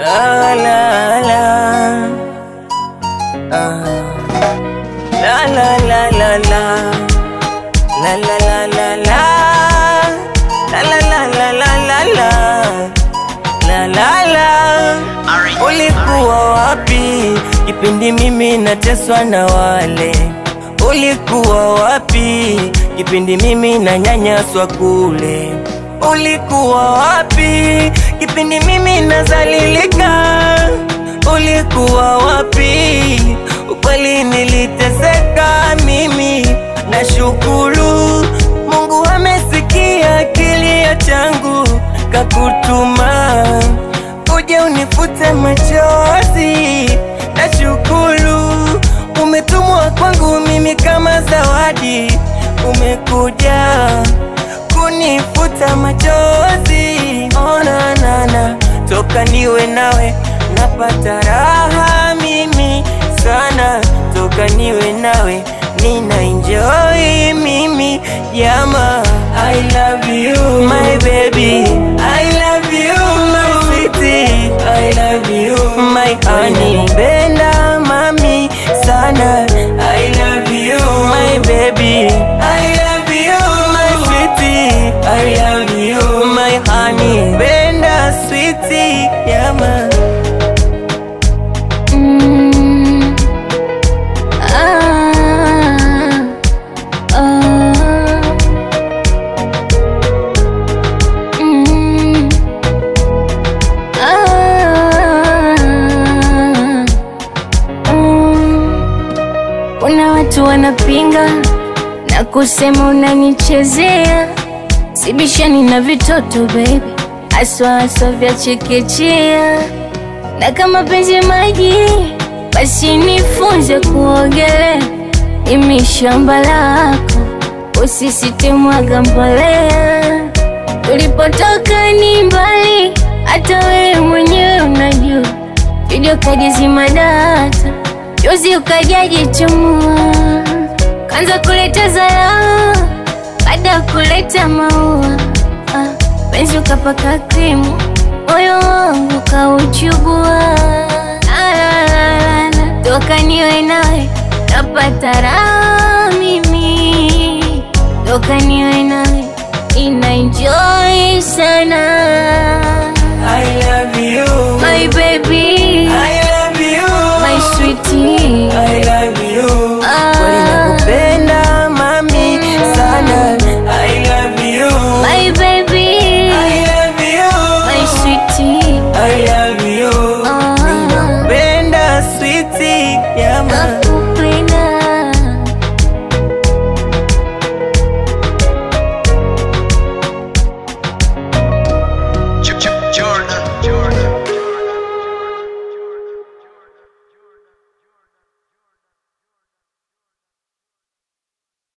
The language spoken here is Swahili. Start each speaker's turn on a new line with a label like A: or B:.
A: La la la, la la la la la, la la la la la, la la la la la la, la la la. Ulikuwa wapi kipindi mimi nateswa na wale? Ulikuwa wapi kipindi mimi nanyanyaswa kule? Ulikuwa wapi kipindi mimi nazalilika? Ulikuwa wapi? Ukweli niliteseka mimi. Nashukuru Mungu amesikia kilio changu, kakutuma uje unifute machozi. Nashukuru umetumwa kwangu mimi kama zawadi, umekuja kunifuta machozi. Ona nana, toka niwe nawe napata raha mimi sana. Toka niwe nawe nina enjoy mimi yama. I love you my baby, I love you my sweetie, I love you my honey. Benda mami sana, I love you my baby, I love you my sweetie, I love you my honey. Benda sweetie yama.
B: Kuna watu wanapinga na kusema unanichezea, sibishani na vitoto baby, aswa vya chekechea. Na kama penzi maji, basi nifunze kuogelea. Mimi shamba lako, usisite mwaga mbolea. Tulipotoka ni mbali, hata wewe mwenyewe unajua. Video kajizima data, juzi ukajaji chumua. Kanza kuleta zala, baada kuleta maua. Penzi ukapaka krimu, moyo wangu kauchubua. Toka niwe nawe napata raha mimi. Toka niwe nawe ina enjoy sana.
A: I love you
B: my baby,
A: I love you
B: my sweetie,
A: I love you. Kweli nakupenda mami sana. I love you
B: my baby,
A: I love you
B: my sweetie,
A: I love you. Nakupenda sweetie yama.